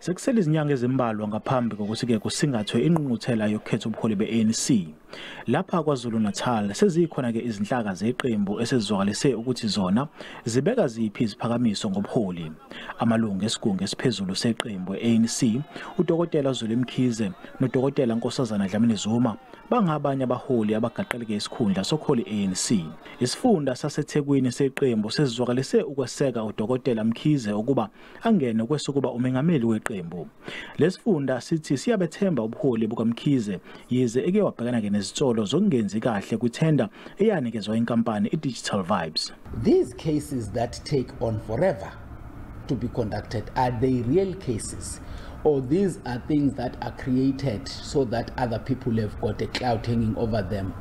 Sekusele izinyanga ezimbalwa ngaphambi kokuthi kusingathwe ingqungquthela yokhetho ubuholi be-ANC. Lapha KwaZulu Natal sezikhona izinhlaka zeqembu esezizwakalise ukuthi zona zibeka ziphi iziphakamiso ngobuholi. Amalungu esigungu esiphezulu seqembu e-ANC, uDokotela Zulu Mkhize noDokotela Nkosazana Dlamini Zuma bangabanye abaholi abagaqeleke isikhundla sokuholi e-ANC. Isifunda saseThekwini seqembu sezizwakalise ukweseka uDokotela Mkhize ukuba angene kwesokuba umengameli weqembu. Lesifunda sithi siyabethemba ubuholi bukaMkhize yize eke wabhekana nezitolo zokungenzi kahle kwithenda eyanikezwa inkampani iDigital Vibes. These cases that take on forever to be conducted, are they real cases? Or these are things that are created so that other people have got a cloud hanging over them,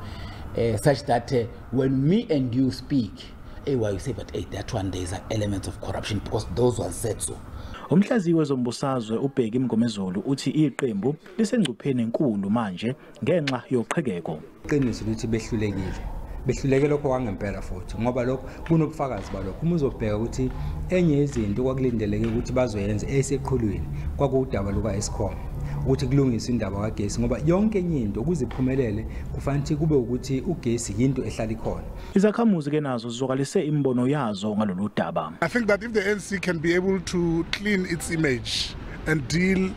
such that when me and you speak, well, you say, but that one there is an element of corruption because those ones said so. Umhlaziyi wezombusazwe uBheki Mngomezulu uthi iqembu lisengcupheni enkulu manje ngenxa yoqhekeko. Iqiniso ukuthi behlulekile lokho kwangempela futhi ngoba lokho kunobufakazi balokho. Uma uzobheka ukuthi enye izinto kwakulindeleke ukuthi bazoyenza eseqhulwini kwakudaba luka ezikhona ukuthi kulungiswe indaba kagesi ngoba yonke enye into ukuziphumelele kufanele kube ukuthi ugesi into ehlala ikhona. Izakhamuzi ke nazo zizokalise imbono yazo ngalolu daba. I think that if the ANC can be able to clean its image and deal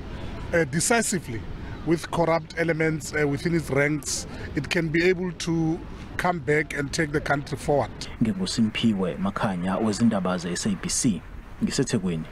decisively with corrupt elements within its ranks, it can be able to come back and take the country forward. Ngibusimpiwe Makhanya wezindaba ze SABC ngiseThekwini.